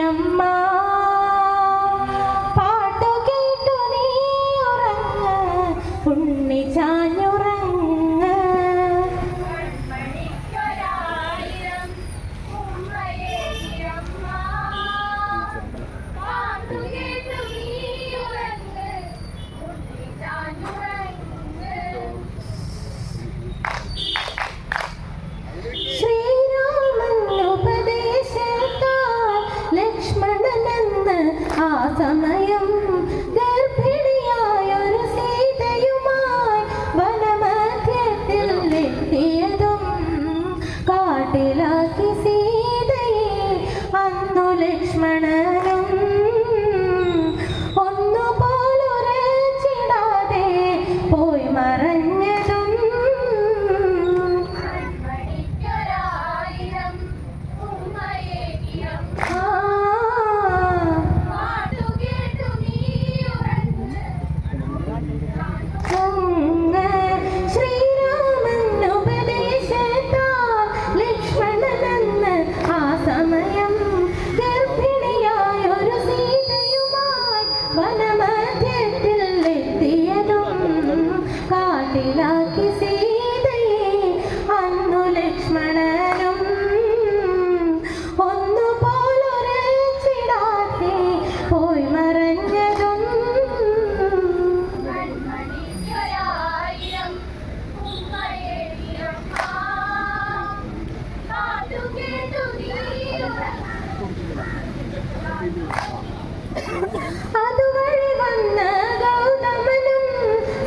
അമ്മ പാട്ടു കേട്ടു നീ ഉറങ്ങ് ഉണ്ണി ചാഞ്ഞുറങ്ങ് ആ സമയം ഗർഭിണിയായൊരു സീതയുമായി വനമധ്യത്തിൽ എത്തിയതും കാട്ടിലാക്കി സീതയെ അന്നു ലക്ഷ്മണനും ഒന്നുപോലുറച്ചിടാതെ പോയി മറഞ്ഞതും കാട്ടിലാക്കി സീതയെ അന്നു ലക്ഷ്മണനും ഒന്നുപോലുറച്ചിടാതെ പോയി മറഞ്ഞതും അതുവഴി വന്ന ഗൗതമനും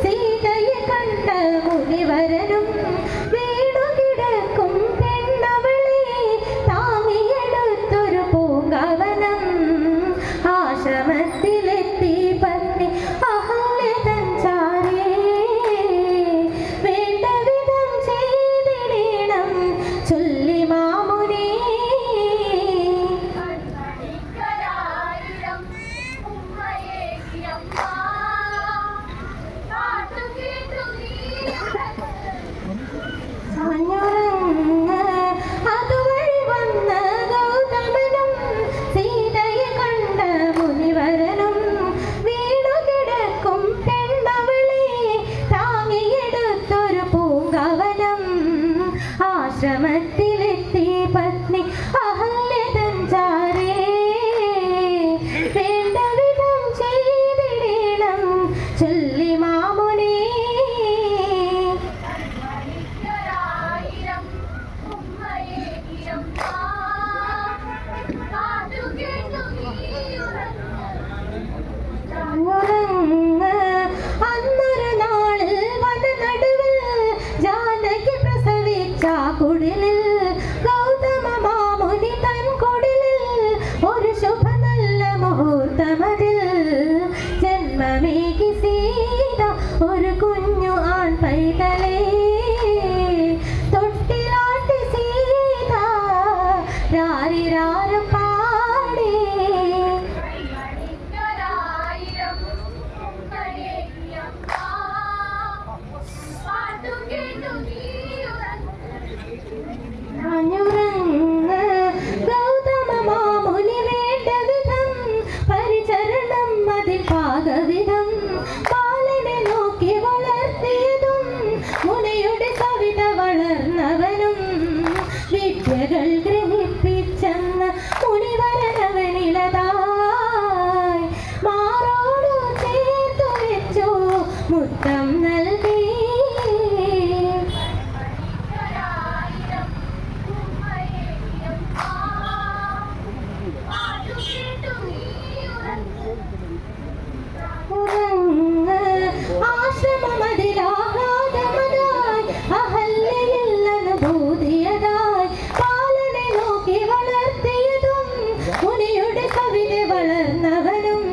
സീതയെ കണ്ട മുനിവരനും വീണു കിടക്കും പെണ്ണവളെ താങ്ങിയെടുത്തൊരു പൂങ്കാവനം ആശ്രമത്തിലെത്തി പത്നി അഹല്യ തൻ ചാരേ വേണ്ട വിധം ചെയ്തിടണം ചൊല്ലി മാമുനി അതുവഴി വന്ന ഗൗതമനും സീതയെ കണ്ട മുനിവരനും വീണു കിടക്കും പെണ്ണവളെ താങ്ങിയെടുത്തൊരു പൂങ്കാവനം ആശ്രമത്തിലെത്തി പത്നി അഹല്യ തൻ ചാരേ വേണ്ട വിധം ചെയ്തിടണം ചൊല്ലി മാമുനി അന്നൊരു നാളിൽ വനനടുവിൽ ജാനകി പ്രസവിച്ച കുടിലിൽ ഗൗതമ മാമുനി തൻ കുടിലിൽ ഒരു ശുഭ നല്ല മുഹൂർത്തമതിൽ ജന്മമേകി സീത ഒരു കുഞ്ഞു ആൺ പൈതലേ തൊട്ടിലാട്ടി സീത രാരിരാരം പാടി ഗൗതമ മാമുനി വേണ്ട വിധം പരിചരണം അതിൽ പാകവിധം ബാലനെ നോക്കി വളർത്തിയതും മുനിയുടെ കവിത വളർന്നവനും വിദ്യകൾ ഗ്രഹിപ്പിച്ചെന്ന് മുനിവരനവനിലതായി മാറോടു ചേർത്തു വെച്ചു മുത്തം നൽകി ആശ്രമമതിലാഹ്ലാദമതായി അഹല്യയിൽ അനുഭൂതിയതായി ബാലനെ നോക്കി വളർത്തിയതും മുനിയുടെ കവിത വളർന്നവനും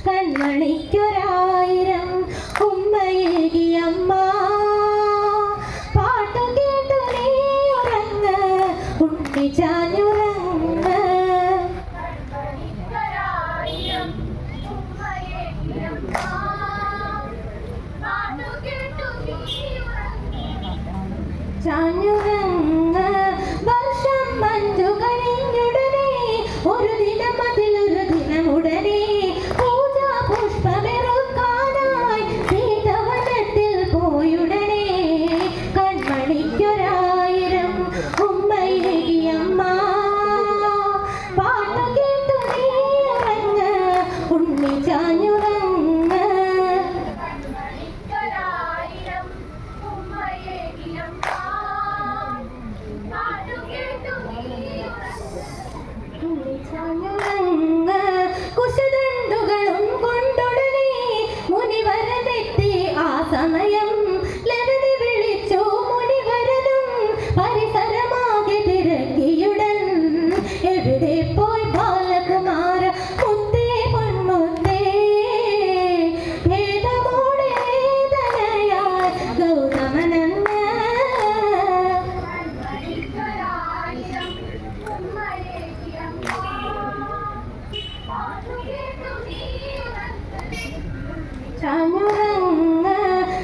കൺമണിക്കൊരായിരം ഉമ്മയേകിയമ്മ പാട്ടു കേട്ടു നീ ഉറങ്ങ് ഉണ്ണി ചാഞ്ഞുറങ്ങ് ചാഞ്ഞുറങ്ങ് വർഷം മഞ്ജു കഴിഞ്ഞുടനെ ഒരു ദിനം കുശദണ്ഡുകളും കൊണ്ടുടനെ മുനിവരനെത്തി ആ സമയം ലവനെ വിളിച്ചു മുനിവരനും പരിസരമാകെ തിരക്കിയുടൻ എവിടെ പോയി ബാലകുമാര മുത്തേ പൊന്മുത്തേ ഭേദമോടെ വേദനയാൽ ഗൗതമനന്ന് ചാഞ്ഞുറങ്ങ്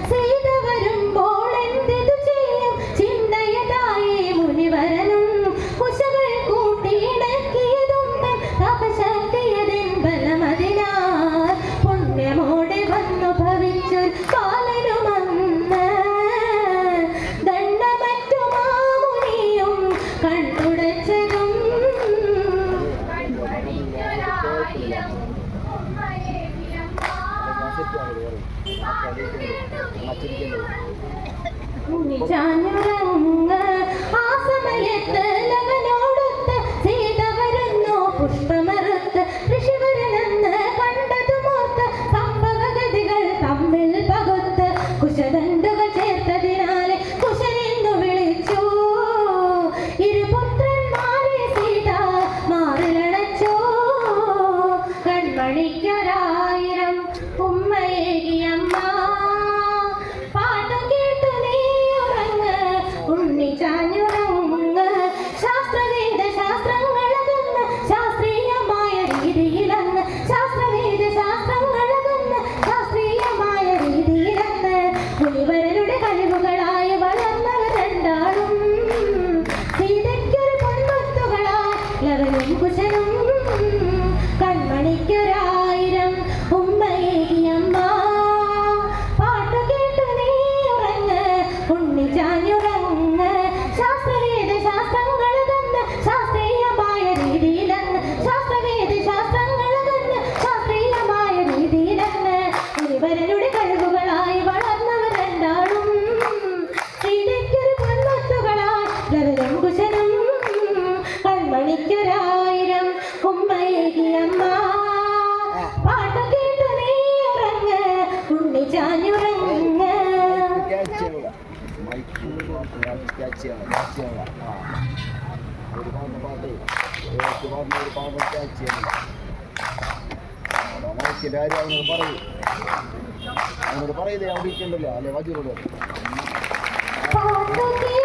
സീത വരുമ്പോൾ എന്തിതു ചെയ്യും ചിന്തയതായി മുനിവരനും കുശകൾ കൂട്ടിയിടക്കിയതും തപശക്തിയതിൻ ബലമതിനാൽ പുണ്യമോടെ വന്നു ഭവിച്ചൊരു കാലനുമന്ന് ദണ്ഡമറ്റു മാമുനിയും കണ്ടുടച്ചതും ചാഞ്ഞുറങ്ങ് ആ സമയത്ത് ലവനോടൊത്ത് സീത വരുന്നു പുഷ്പമറുത്ത് ഋഷിവരനെന്ന് കണ്ടതുമോർത്ത് സംഭവഗതികൾ തമ്മിൽ പകുത്ത് കുശദണ്ഡുകൾ ചേർത്തതിനാലെ കുശനെന്നു വിളിച്ചു ഇരുപുത്രന്മാരെ സീത മാറിലടച്ചു കൺമണിക്കൊരായിരം ഉമ്മയേകിയമ്മ പാട്ടു കേട്ടു നീ ഉറങ്ങ് ഉണ്ണി ചാഞ്ഞുറങ്ങ് ശാസ്ത്രവേദ ശാസ്ത്രങ്ങളകന്ന് ശാസ്ത്രീയമായ രീതിയിലന്ന് ശാസ്ത്രവേദ ശാസ്ത്രങ്ങളകന്ന് ശാസ്ത്രീയമായ രീതിയിലന്ന് മുനിവരരുടെ കഴിവുകളായി വളർന്നവർ രണ്ടാളും സീതയ്ക്കൊരു പൊൻമുത്തുകളായി ലവനും കുശനും കൺമണിക്കൊരായിരം ഉമ്മയേകിയമ്മ പാട്ടു കേട്ടു നീ ഉറങ്ങ് ഉണ്ണി ചാഞ്ഞുറങ്ങ് ശാസ്ത്രവേദ ശാസ്ത്രങ്ങളകന്ന് ശാസ്ത്രീയമായ രീതിയിലന്ന് ശാസ്ത്രവേദ ശാസ്ത്രങ്ങളകന്ന് ശാസ്ത്രീയമായ രീതിയിലന്ന് മുനിവരരുടെ കഴിവുകളായി വളർന്നവർ രണ്ടാളും സീതയ്ക്കൊരു പൊൻമുത്തുകളായി ലവനും കുശനും കൺമണിക്കൊരായിരം ഉമ്മയേകിയമ്മ പാട്ടു കേട്ടു നീ ഉറങ്ങ് ഉണ്ണി ചാഞ്ഞുറങ്ങ് അവനോട് പറയില്ലേ അവിടെ ഇരിക്കണ്ടല്ലോ അല്ലെ വജൂരോട് പാട്ടു